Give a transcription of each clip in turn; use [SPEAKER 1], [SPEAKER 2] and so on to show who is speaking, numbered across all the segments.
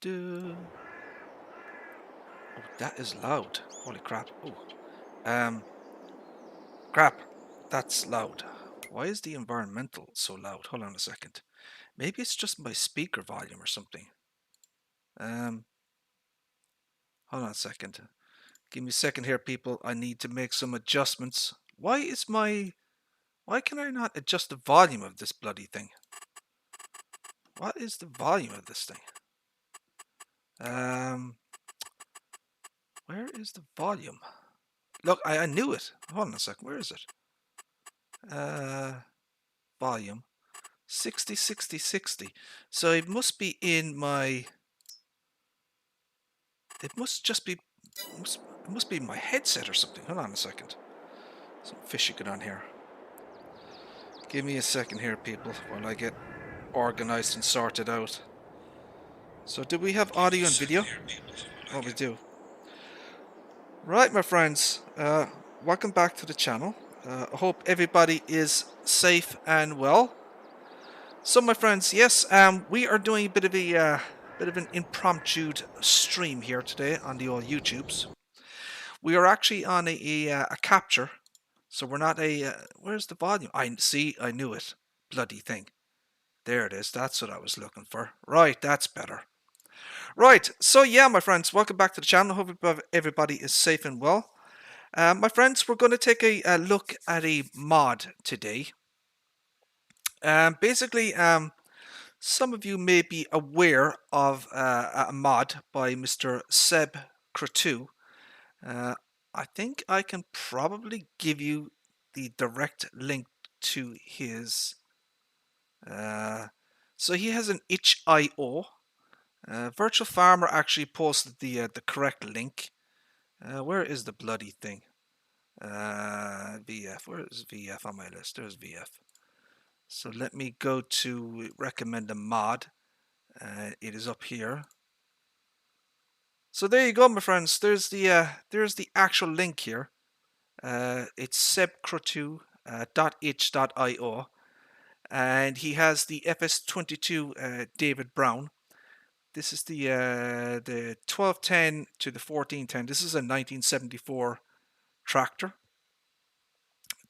[SPEAKER 1] Du. Oh, that is loud. Holy crap. Oh, um, crap. That's loud. Why is the environmental so loud? Hold on a second. Maybe it's just my speaker volume or something. Um, Hold on a second. Give me a second here, people. I need to make some adjustments. Why can I not adjust the volume of this bloody thing? What is the volume of this thing? Um, where is the volume? Look, I knew it. Hold on a second. Where is it? Volume 60, 60, 60. So it must be in my. It must just be. It must be my headset or something. Hold on a second. Some fishy going on here. Give me a second here, people, while I get organized and sorted out. So, do we have audio and video? Oh, we do. Right, my friends. Welcome back to the channel. I hope everybody is safe and well. So, my friends, yes, we are doing a bit of an impromptu stream here today on the old YouTubes. We are actually on a capture, so we're not a. Where's the volume? I knew it. Bloody thing. There it is. That's what I was looking for. Right, that's better. Right, so yeah, my friends, welcome back to the channel. Hope everybody is safe and well. My friends, we're going to take a look at a mod today. Basically, some of you may be aware of a mod by Mr. SebCroteau. I think I can probably give you the direct link to his. So he has an itch.io. Virtual Farmer actually posted the correct link. Where is the bloody thing? VF. Where is VF on my list? There's VF. So let me go to recommend a mod. It is up here. So there you go, my friends. There's the actual link here. It's SebCroteau.itch.io, and he has the FS22 David Brown. This is the 1210 to the 1410. This is a 1974 tractor.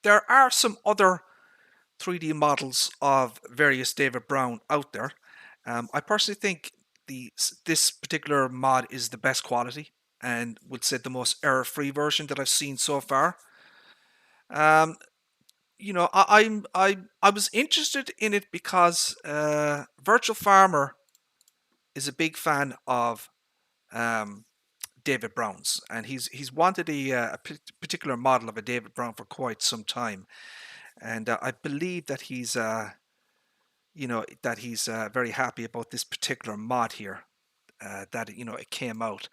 [SPEAKER 1] There are some other 3D models of various David Brown out there. I personally think this particular mod is the best quality and would say the most error-free version that I've seen so far. I was interested in it because Virtual Farmer is a big fan of David Brown's, and he's wanted a particular model of a David Brown for quite some time, and I believe that he's very happy about this particular mod here, that it came out.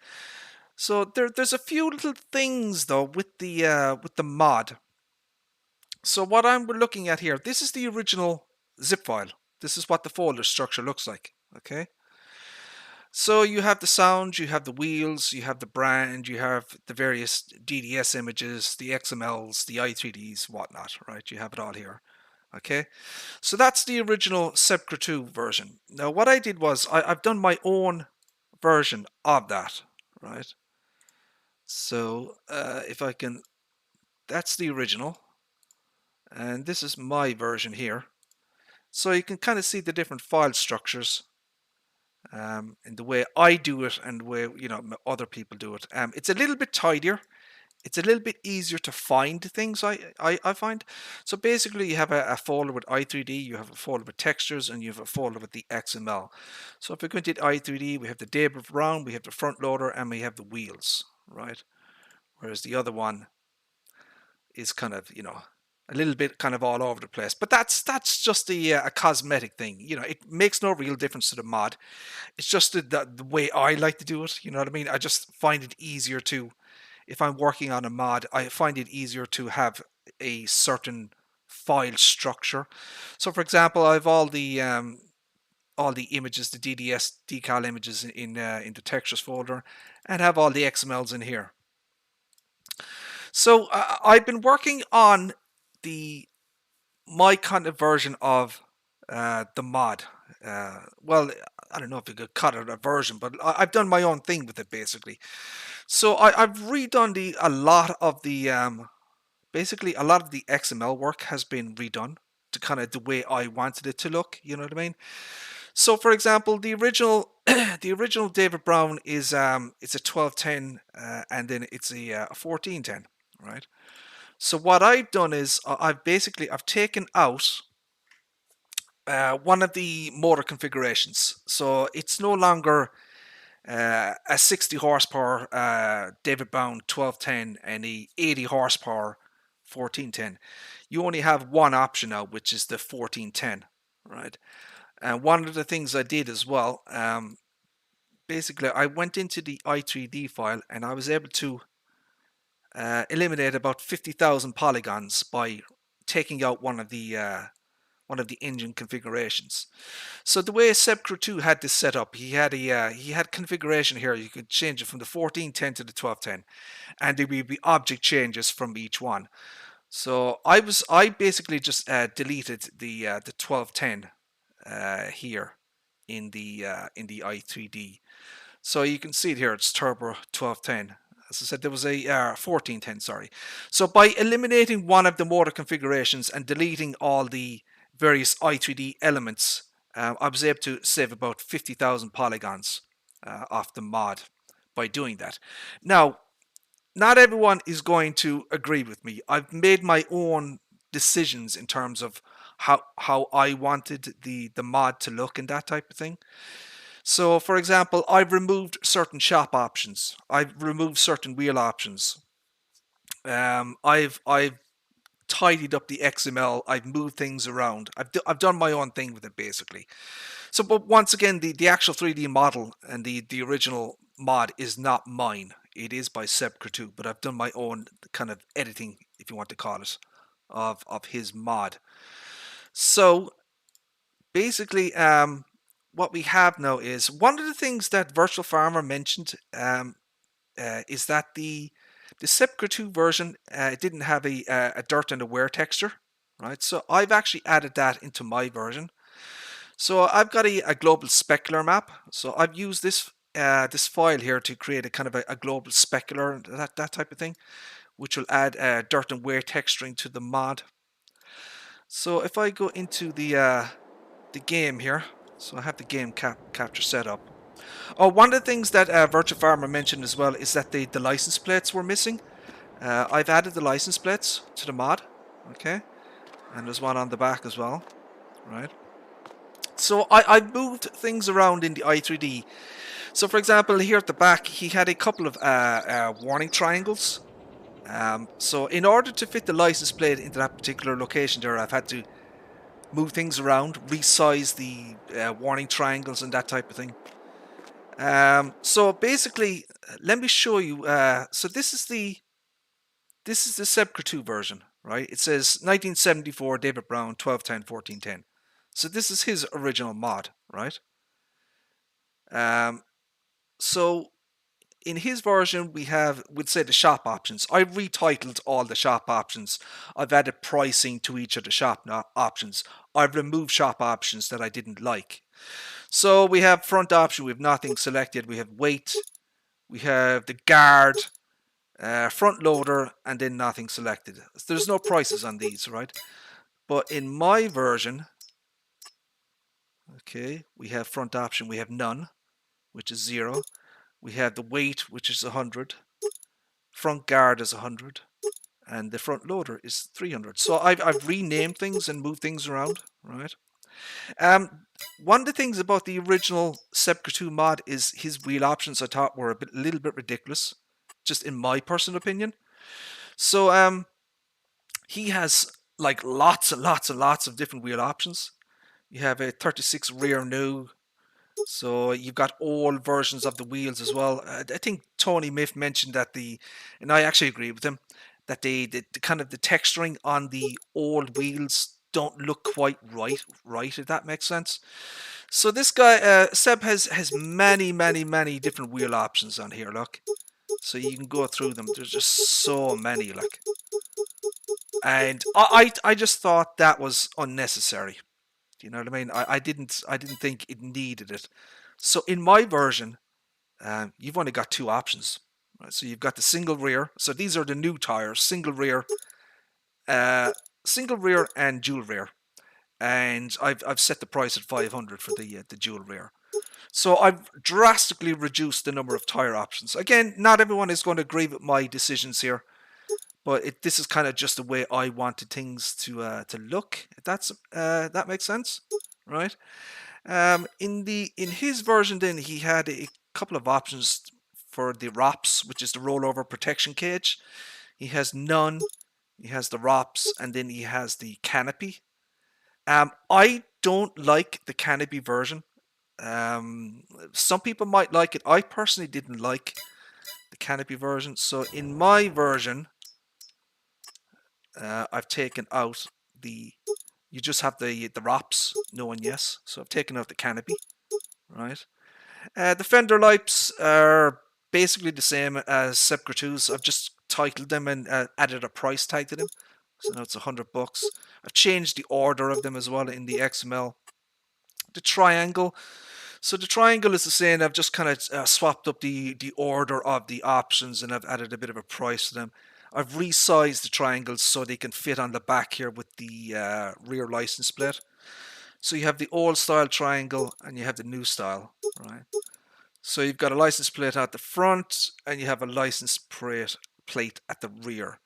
[SPEAKER 1] So there's a few little things though with the mod. So what I'm looking at here, this is the original zip file. This is what the folder structure looks like. Okay. So you have the sound, you have the wheels, you have the brand, you have the various DDS images, the XMLs, the i3Ds, whatnot, right? You have it all here. Okay, so that's the original SebCroteau version. Now what I did was I've done my own version of that, right? So if I can, that's the original, and this is my version here. So you can kind of see the different file structures. In the way I do it and the way other people do it. It's a little bit tidier. It's a little bit easier to find things, I find. So basically you have a folder with i3D, you have a folder with textures, and you have a folder with the XML. So if we go into i3D, we have the David Brown, we have the front loader, and we have the wheels, right? Whereas the other one is kind of, a little bit kind of all over the place. But that's just a cosmetic thing. It makes no real difference to the mod. It's just the way I like to do it. You know what I mean? I just find it easier to, if I'm working on a mod, I find it easier to have a certain file structure. So for example, I have all the images, the DDS decal images in the textures folder, and have all the XMLs in here. So I've been working on my kind of version of the mod. Well, I don't know if you could cut it a version, but I've done my own thing with it basically. So I've redone a lot of the basically a lot of the XML work has been redone to kind of the way I wanted it to look. You know what I mean? So for example, the original the original David Brown is it's a 1210 and then it's a 1410, right? So what I've done is I've taken out one of the motor configurations. So it's no longer a 60 horsepower David Brown 1210 and a 80 horsepower 1410. You only have one option now, which is the 1410, right? And one of the things I did as well, basically, I went into the i3D file and I was able to eliminate about 50,000 polygons by taking out one of the engine configurations. So the way SebCroteau had this set up, he had configuration here. You could change it from the 1410 to the 1210, and there would be object changes from each one. So I basically just deleted the 1210 here in the i3D. So you can see it here. It's Turbo 1210. As I said, there was a 1410. Sorry. So by eliminating one of the motor configurations and deleting all the various i3D elements, I was able to save about 50,000 polygons off the mod by doing that. Now, not everyone is going to agree with me. I've made my own decisions in terms of how I wanted the mod to look and that type of thing. So, for example, I've removed certain shop options. I've removed certain wheel options. I've tidied up the XML. I've moved things around. I've done my own thing with it basically. So, but once again, the actual 3D model and the original mod is not mine. It is by SebCroteau, but I've done my own kind of editing, if you want to call it, of his mod. So basically, what we have now is one of the things that Virtual Farmer mentioned is that the SebCroteau version didn't have a dirt and a wear texture, right? So I've actually added that into my version. So I've got a global specular map. So I've used this file here to create a kind of a global specular, that type of thing, which will add dirt and wear texturing to the mod. So if I go into the game here, so I have the game capture set up. Oh, one of the things that Virtual Farmer mentioned as well is that the license plates were missing. I've added the license plates to the mod, okay, and there's one on the back as well, right? So I moved things around in the i3D. So for example, here at the back, he had a couple of warning triangles. So in order to fit the license plate into that particular location there, I've had to move things around, resize the warning triangles and that type of thing. So basically, let me show you. So this is the SebCroteau version, right? It says 1974 David Brown 1210 1410. So this is his original mod, right? So in his version, we'd say the shop options. I've retitled all the shop options. I've added pricing to each of the shop options. I've removed shop options that I didn't like. So we have front option, we have nothing selected. We have weight, we have the guard, front loader, and then nothing selected. There's no prices on these, right? But in my version, okay, we have front option, we have none, which is 0. We have the weight, which is 100. Front guard is 100. And the front loader is 300. So I've renamed things and moved things around, right? One of the things about the original SebCroteau mod is his wheel options I thought were a little bit ridiculous, just in my personal opinion. So he has like lots and lots and lots of different wheel options. You have a 36 rear new, so you've got all versions of the wheels as well. I think Tony Miff mentioned that and I actually agree with him, that the kind of the texturing on the old wheels don't look quite right, if that makes sense. So this guy, Seb has many different wheel options on here, look. So you can go through them. There's just so many, like. And I just thought that was unnecessary. Do you know what I mean? I didn't think it needed it. So in my version, you've only got two options. Right? So you've got the single rear. So these are the new tires: uh, single rear and dual rear. And I've set the price at 500 for the dual rear. So I've drastically reduced the number of tire options. Again, not everyone is going to agree with my decisions here, but this is kind of just the way I wanted things to look. If that makes sense, right? In his version, then he had a couple of options for the ROPS, which is the rollover protection cage. He has none. He has the ROPS, and then he has the canopy. I don't like the canopy version. Some people might like it. I personally didn't like the canopy version. So in my version, I've taken out you just have the ROPS, no and yes. So I've taken out the canopy, right? The fender lights are basically the same as SebCroteau's. I've just titled them and added a price tag to them. So now it's $100. I've changed the order of them as well in the XML. The triangle. So the triangle is the same. I've just kind of swapped up the order of the options, and I've added a bit of a price to them. I've resized the triangles so they can fit on the back here with the rear license plate. So you have the old style triangle and you have the new style, right? So you've got a license plate at the front and you have a license plate at the rear.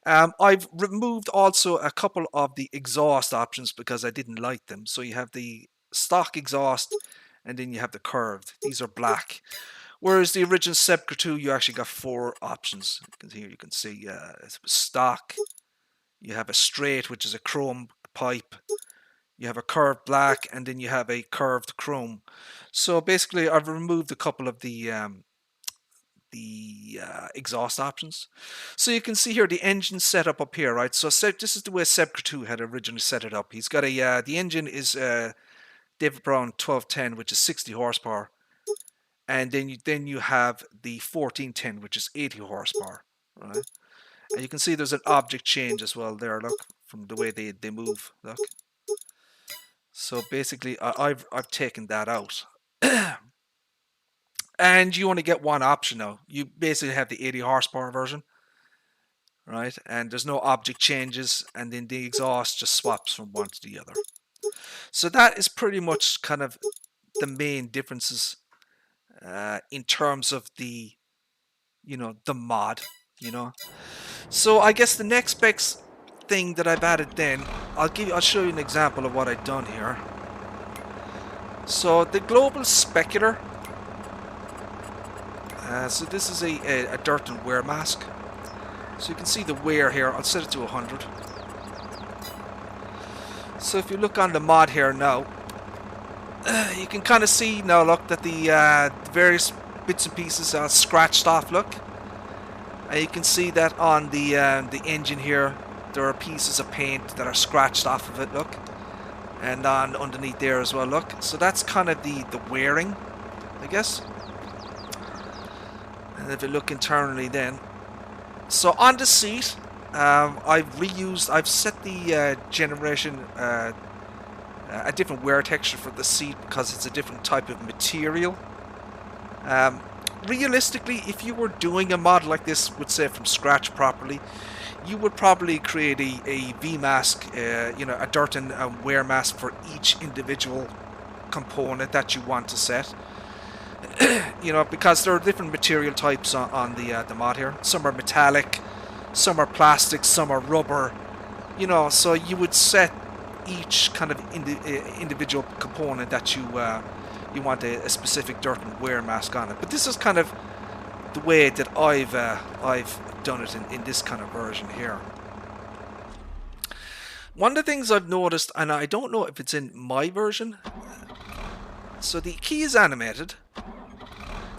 [SPEAKER 1] I've removed also a couple of the exhaust options because I didn't like them. So you have the stock exhaust and then you have the curved. These are black. Whereas the original SebCroteau, you actually got four options. Here you can see it's stock. You have a straight, which is a chrome pipe. You have a curved black, and then you have a curved chrome. So basically, I've removed a couple of the exhaust options. So you can see here the engine setup up here, right? So this is the way SebCroteau had originally set it up. He's got the engine is David Brown 1210, which is 60 horsepower. And then you have the 1410, which is 80 horsepower, right? And you can see there's an object change as well there, look, from the way they move, look. So basically, I've taken that out. And you only get one option now. You basically have the 80 horsepower version, right? And there's no object changes, and then the exhaust just swaps from one to the other. So that is pretty much kind of the main differences in terms of the mod, So I guess the next best thing that I've added then, I'll show you an example of what I've done here. So the global specular. So this is a dirt and wear mask. So you can see the wear here. I'll set it to 100. So if you look on the mod here now, you can kind of see now, look, that the various bits and pieces are scratched off, look. And you can see that on the engine here, there are pieces of paint that are scratched off of it, look. And on underneath there as well, look. So that's kind of the wearing, I guess. And if you look internally then. So on the seat, I've set the generation a different wear texture for the seat because it's a different type of material. Realistically, if you were doing a mod like this, would say from scratch properly, you would probably create a V mask, a dirt and wear mask for each individual component that you want to set. Because there are different material types on the mod here. Some are metallic, some are plastic, some are rubber. So you would set each kind of individual component that you want a specific dirt and wear mask on it. But this is kind of the way that I've done it in this kind of version here. One of the things I've noticed, and I don't know if it's in my version, so the key is animated.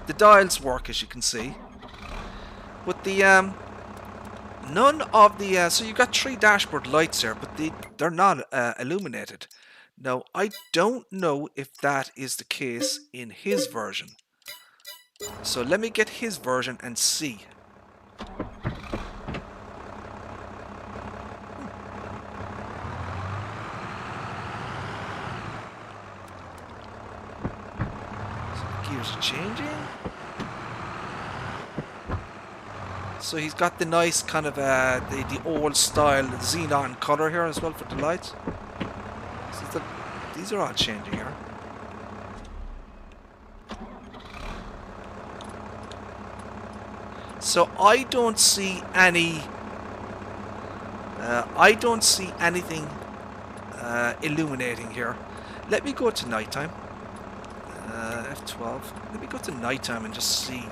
[SPEAKER 1] The dials work, as you can see, but the none of the so you've got 3 dashboard lights there, but they're not illuminated. Now I don't know if that is the case in his version. So let me get his version and see. Gears are changing. So he's got the nice kind of the old style xenon color here as well for the lights. So these are all changing here. So I don't see any. I don't see anything illuminating here. Let me go to nighttime. F12. Let me go to nighttime and just see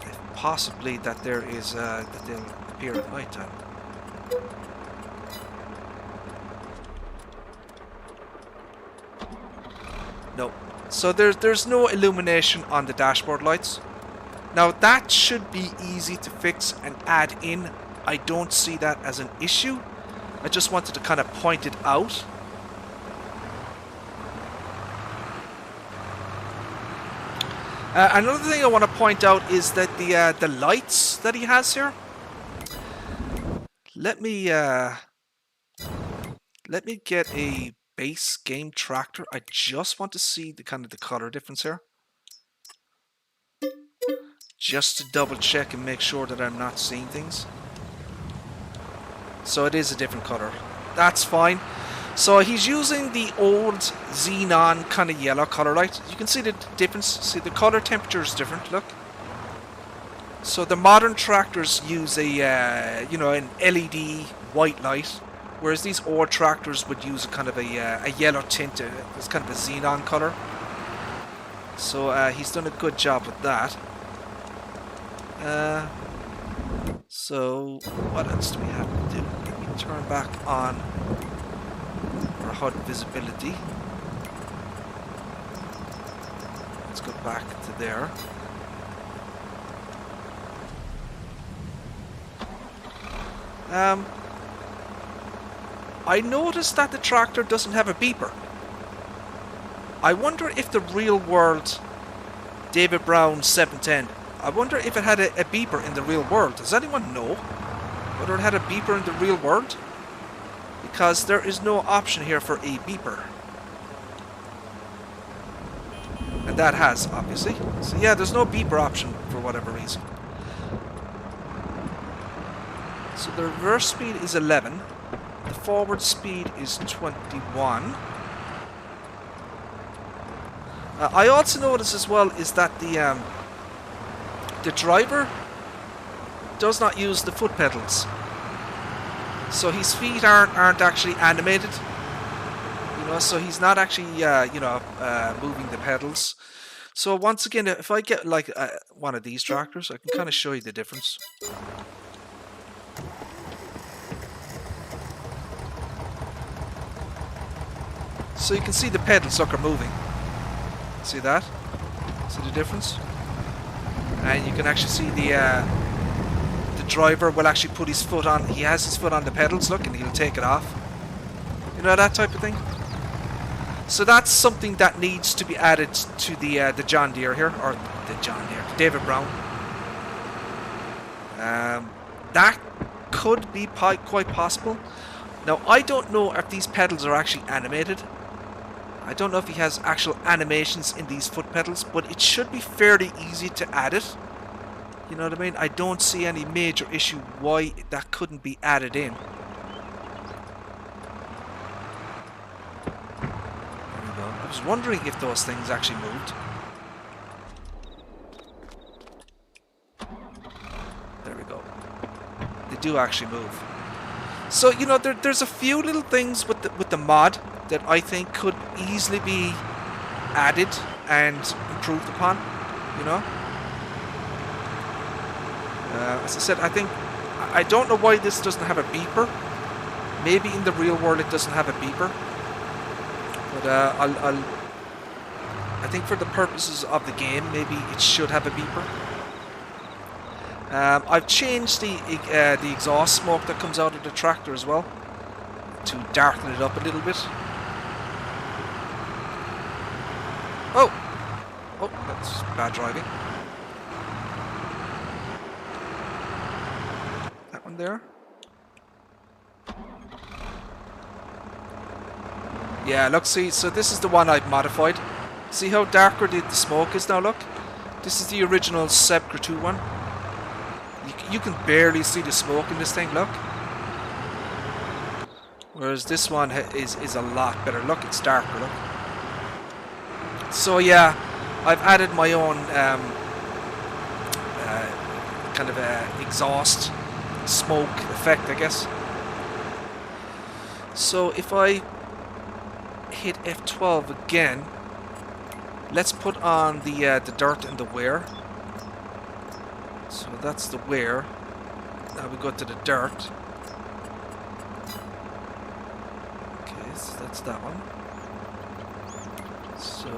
[SPEAKER 1] if possibly that there is that they'll appear at nighttime. No. So there's no illumination on the dashboard lights. Now that should be easy to fix and add in. I don't see that as an issue. I just wanted to kind of point it out. Another thing I want to point out is that the lights that he has here. Let me get a base game tractor. I just want to see the kind of the color difference here. Just to double check and make sure that I'm not seeing things. So it is a different color. That's fine. So he's using the old xenon kind of yellow color light. You can see the difference. See, the color temperature is different. Look. So the modern tractors use a you know, an LED white light, whereas these old tractors would use a kind of a yellow tint. It's kind of a xenon color. So he's done a good job with that. So what else do we have to do? Let me turn back on our HUD visibility. Let's go back to there. I noticed that the tractor doesn't have a beeper. I wonder if the real world David Brown 710, I wonder if it had a beeper in the real world. Does anyone know whether it had a beeper in the real world? Because there is no option here for a beeper. And that has, obviously. So yeah, there's no beeper option for whatever reason. So the reverse speed is 11. The forward speed is 21. I also notice as well is that the driver does not use the foot pedals, so his feet aren't actually animated. You know, so he's not actually you know, moving the pedals. So once again, if I get like one of these tractors, I can kind of show you the difference. So you can see the pedals, look, are moving. See that? See the difference? And you can actually see the driver will actually put his foot on. He has his foot on the pedals, look, and he'll take it off. You know, that type of thing. So that's something that needs to be added to the John Deere here, or the John Deere, David Brown. That could be quite possible. Now I don't know if these pedals are actually animated. I don't know if he has actual animations in these foot pedals, but it should be fairly easy to add it. You know what I mean? I don't see any major issue why that couldn't be added in. There we go. I was wondering if those things actually moved. There we go. They do actually move. So, you know, there's a few little things with the mod that I think could easily be added and improved upon, you know. As I said, I don't know why this doesn't have a beeper. Maybe in the real world it doesn't have a beeper. But I think for the purposes of the game, maybe it should have a beeper. I've changed the exhaust smoke that comes out of the tractor as well to darken it up a little bit. Oh, that's bad driving. That one there. Yeah, look, see, so this is the one I've modified. See how darker the smoke is now, look? This is the original SebCroteau one. You can barely see the smoke in this thing, look. Whereas this one is a lot better. Look, it's darker, look. So yeah, I've added my own kind of exhaust smoke effect, I guess. So if I hit F12 again, let's put on the dirt and the wear. So that's the wear. Now we go to the dirt. Okay, so that's that one. So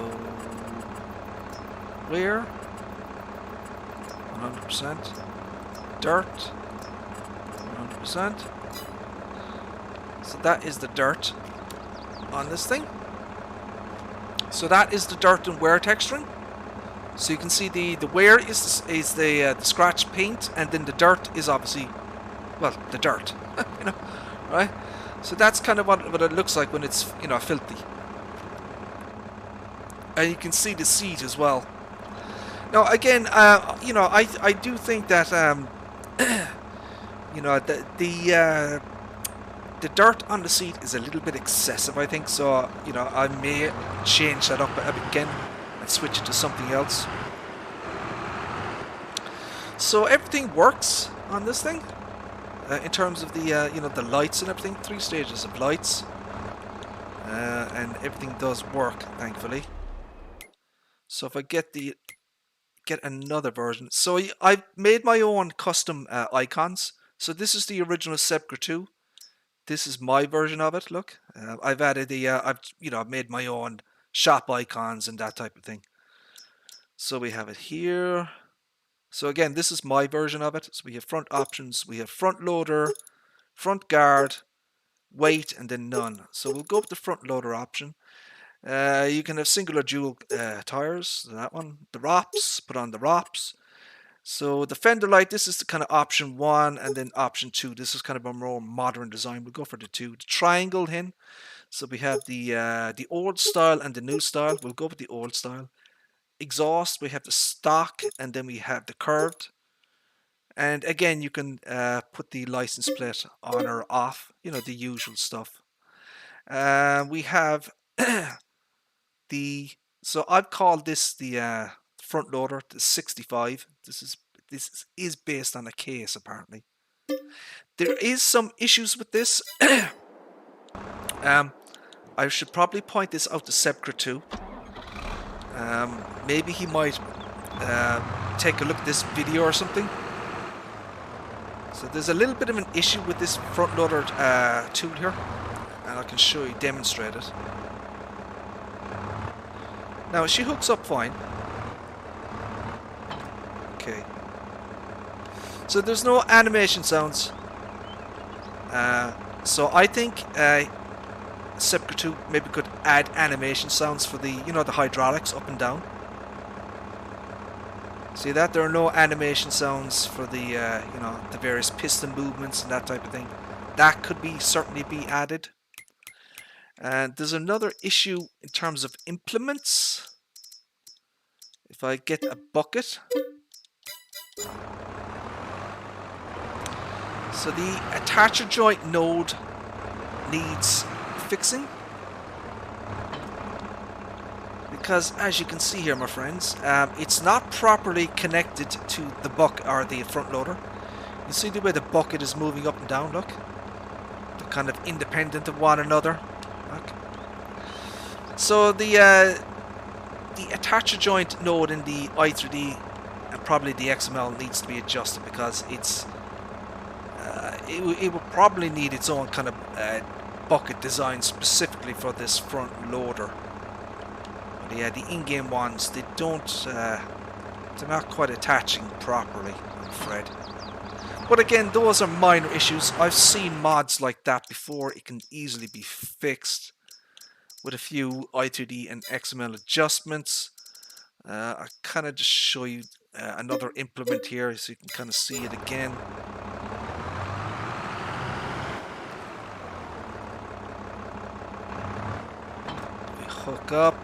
[SPEAKER 1] wear 100%, dirt 100%. So that is the dirt on this thing. So that is the dirt and wear texturing. So you can see the wear is the scratch paint, and then the dirt is obviously, well, the dirt, you know, right? So that's kind of what it looks like when it's, you know, filthy. And you can see the seat as well. Now again, you know, I do think that you know, the dirt on the seat is a little bit excessive, I think. So, you know, I may change that up again and switch it to something else. So everything works on this thing in terms of the you know, the lights and everything. 3 stages of lights, and everything does work, thankfully. So if I get another version, so I've made my own custom icons. So this is the original SebCroteau. This is my version of it. Look, I've added the I've made my own shop icons and that type of thing. So we have it here. So again, this is my version of it. So we have front options, we have front loader, front guard, weight, and then none. So we'll go with the front loader option. You can have single or dual tires. That one. The ROPS, put on the ROPS. So the fender light, this is the kind of option 1, and then option 2. This is kind of a more modern design. We'll go for the 2. The triangle hin. So we have the old style and the new style. We'll go with the old style. Exhaust, we have the stock, and then we have the curved. And again, you can put the license plate on or off. You know, the usual stuff. We have so I've called this the front loader, the 65. This is based on a case, apparently. There is some issues with this. I should probably point this out to SebCroteau. Maybe he might take a look at this video or something. So there's a little bit of an issue with this front loader tool here, and I can show you, demonstrate it. Now she hooks up fine. Okay. So there's no animation sounds. So I think SebCroteau maybe could add animation sounds for the, you know, the hydraulics up and down. See that? There are no animation sounds for the, you know, the various piston movements and that type of thing. That could certainly be added. And there's another issue in terms of implements. If I get a bucket. So the attacher joint node needs fixing. Because as you can see here, my friends, it's not properly connected to the bucket or the front loader. You see the way the bucket is moving up and down, look? They're kind of independent of one another. Look. So the attacher joint node in the i3D and probably the XML needs to be adjusted, because it's it will probably need its own kind of bucket design specifically for this front loader. But yeah, the in-game ones, they don't they're not quite attaching properly, I'm afraid. But again, those are minor issues. I've seen mods like that before. It can easily be fixed with a few i2D and XML adjustments. I kind of just show you another implement here so you can kind of see it again. We hook up.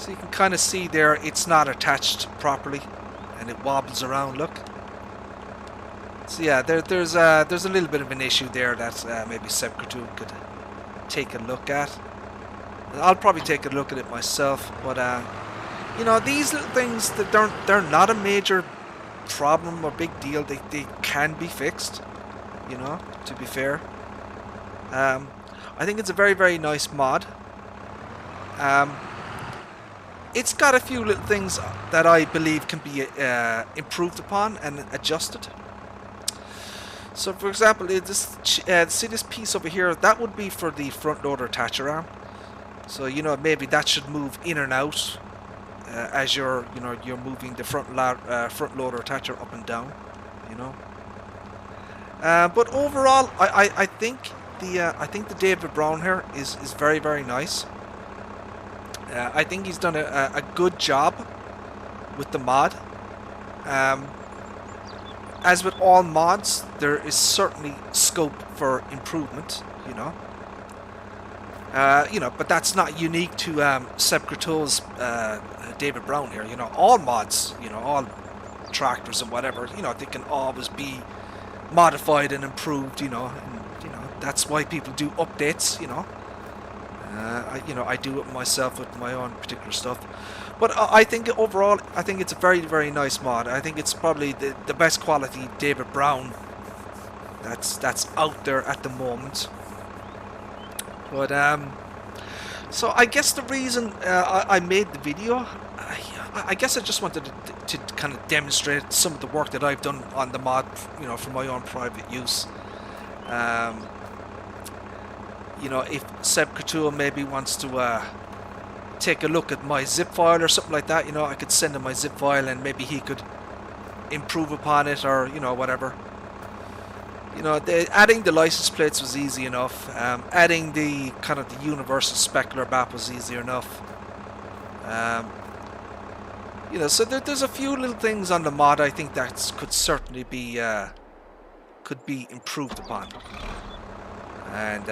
[SPEAKER 1] So you can kind of see there it's not attached properly and it wobbles around, look. So yeah, there's a little bit of an issue there that maybe SebCroteau could take a look at. I'll probably take a look at it myself, but you know, these little things, that they're not a major problem or big deal. They can be fixed, you know, to be fair. I think it's a very, very nice mod. It's got a few little things that I believe can be improved upon and adjusted. So for example, see this piece over here, that would be for the front loader attacher arm. So, you know, maybe that should move in and out as you're moving the front loader attacher up and down, you know. But overall, I think the David Brown here is very, very nice. I think he's done a good job with the mod. As with all mods, there is certainly scope for improvement, you know. But that's not unique to SebCroteau's David Brown here. You know, all mods, you know, all tractors and whatever, you know, they can always be modified and improved. You know, and that's why people do updates. You know, I do it myself with my own particular stuff. But I think overall, I think it's a very, very nice mod. I think it's probably the best quality David Brown that's out there at the moment. But so I guess the reason I made the video, I guess I just wanted to kind of demonstrate some of the work that I've done on the mod, you know, for my own private use. You know, if SebCroteau maybe wants to take a look at my zip file or something like that, you know, I could send him my zip file and maybe he could improve upon it, or, you know, whatever. You know, adding the license plates was easy enough. Adding the kind of the universal specular map was easy enough. You know, so there's a few little things on the mod I think that could certainly be improved upon. And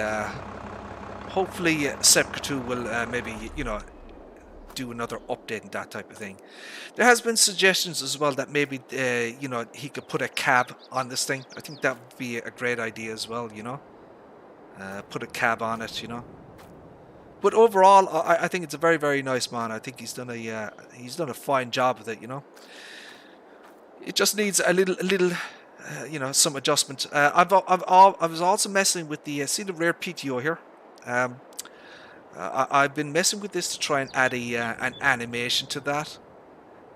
[SPEAKER 1] hopefully SebCroteau will maybe, you know, do another update and that type of thing. There has been suggestions as well that maybe you know, he could put a cab on this thing. I think that would be a great idea as well, you know. Put a cab on it, you know. But overall, I think it's a very, very nice mod. I think he's done a fine job with it, you know. It just needs a little you know, some adjustment. I was also messing with the see the rear PTO here. I've been messing with this to try and add an animation to that.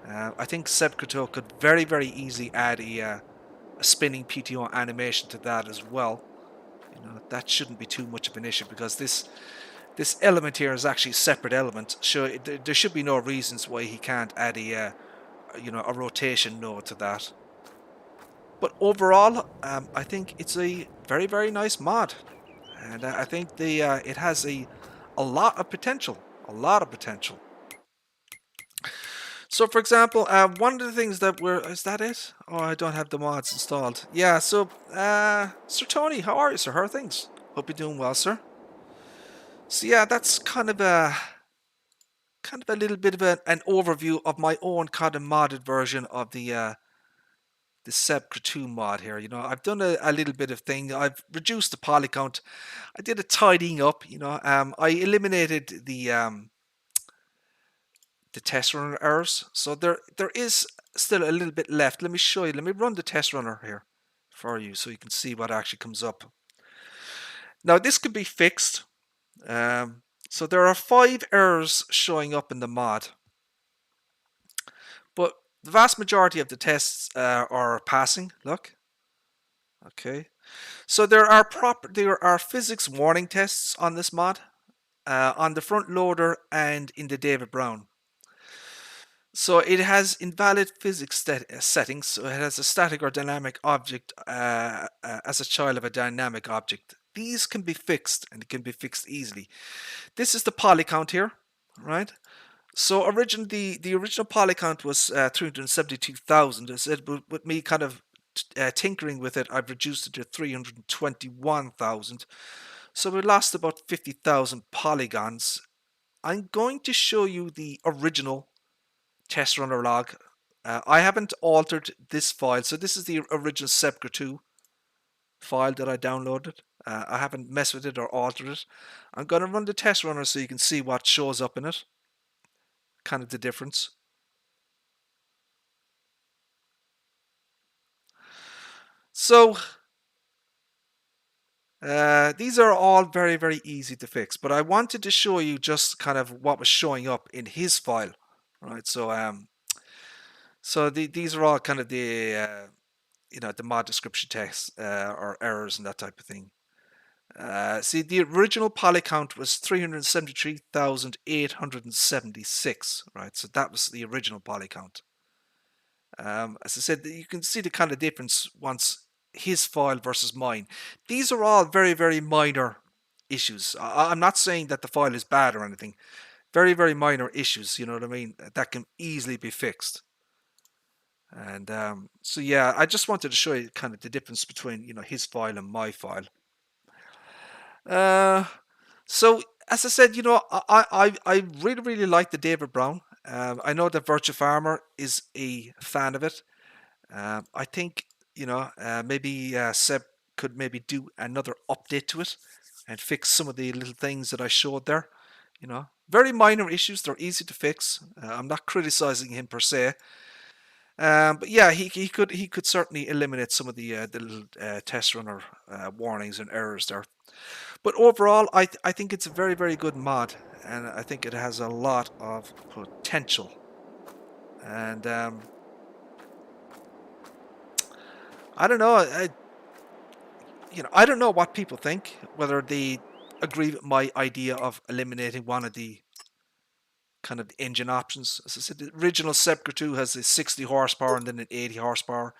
[SPEAKER 1] I think SebCroteau could very, very easily add a spinning PTO animation to that as well. You know, that shouldn't be too much of an issue because this element here is actually a separate element. So there should be no reasons why he can't add a you know, a rotation node to that. But overall, I think it's a very, very nice mod, and I think it has a lot of potential. A lot of potential. So, for example, one of the things that is that it? Oh, I don't have the mods installed. Yeah, so, Sir Tony, how are you, sir? How are things? Hope you're doing well, sir. So, yeah, that's kind of a little bit of an overview of my own kind of modded version of the SebCroteau mod here. You know, I've done a little bit of thing. I've reduced the poly count. I did a tidying up. You know, I eliminated the test runner errors. So there is still a little bit left. Let me show you. Let me run the test runner here for you so you can see what actually comes up. Now this could be fixed. So there are 5 errors showing up in the mod, but the vast majority of the tests are passing. Look. Okay. So there are physics warning tests on this mod, on the front loader and in the David Brown. So it has invalid physics settings. So it has a static or dynamic object as a child of a dynamic object. These can be fixed, and it can be fixed easily. This is the poly count here, right? So originally, the original poly count was 372,000. I said with me kind of tinkering with it, I've reduced it to 321,000. So we lost about 50,000 polygons I'm going to show you the original test runner log. I haven't altered this file, so this is the original SebCroteau file that I downloaded. I haven't messed with it or altered it. I'm going to run the test runner so you can see what shows up in it, kind of the difference. So these are all very, very easy to fix, but I wanted to show you just kind of what was showing up in his file, right? So these are all kind of the the mod description text or errors and that type of thing. See, the original poly count was 373,876, right? So that was the original poly count. As I said, you can see the kind of difference once his file versus mine. These are all very, very minor issues. I'm not saying that the file is bad or anything. Very, very minor issues, you know what I mean? That can easily be fixed. And so, yeah, I just wanted to show you kind of the difference between, his file and my file. So, as I said, I really, really like the David Brown. I know that Virtua Farmer is a fan of it. I think maybe Seb could maybe do another update to it and fix some of the little things that I showed there. Very minor issues. They're easy to fix. I'm not criticizing him per se, but yeah, he could certainly eliminate some of the little test runner warnings and errors there. But overall, I think it's a very, very good mod, and I think it has a lot of potential. And I don't know. I don't know what people think, whether they agree with my idea of eliminating one of the kind of engine options. As I said, the original SebCroteau has a 60 horsepower and then an 80 horsepower,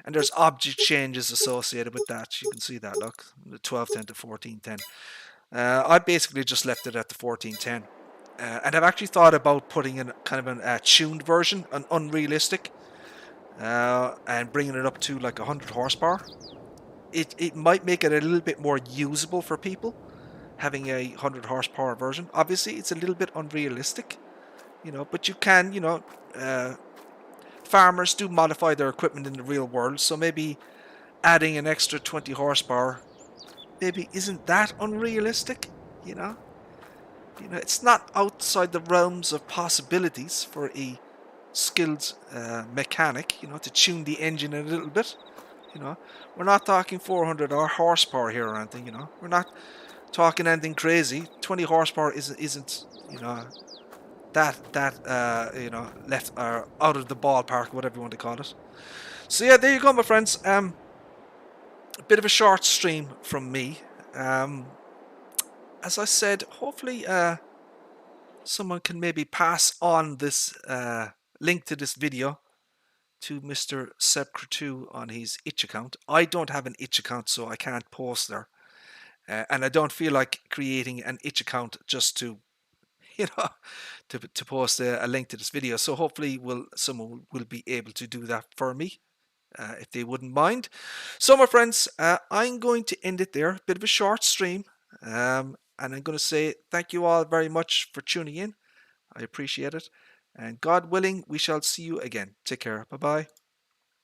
[SPEAKER 1] and there's object changes associated with that. You can see that, look, the 1210 to 1410. I basically just left it at the 1410. And I've actually thought about putting in kind of a tuned version, an unrealistic, and bringing it up to like 100 horsepower. It might make it a little bit more usable for people, having a 100 horsepower version. Obviously, it's a little bit unrealistic, but you can, farmers do modify their equipment in the real world, so maybe adding an extra 20 horsepower maybe isn't that unrealistic, it's not outside the realms of possibilities for a skilled mechanic, to tune the engine a little bit. We're not talking 400 horsepower here or anything. We're not talking anything crazy. 20 horsepower isn't that left out of the ballpark, whatever you want to call it. So yeah, there you go, my friends. A bit of a short stream from me. As I said, hopefully someone can maybe pass on this link to this video to Mr. SebCroteau on his itch account. I don't have an itch account, so I can't post there. And I don't feel like creating an itch account just to, to post a link to this video. So hopefully someone will be able to do that for me, if they wouldn't mind. So my friends, I'm going to end it there. Bit of a short stream. And I'm going to say thank you all very much for tuning in. I appreciate it. And God willing, we shall see you again. Take care. Bye-bye.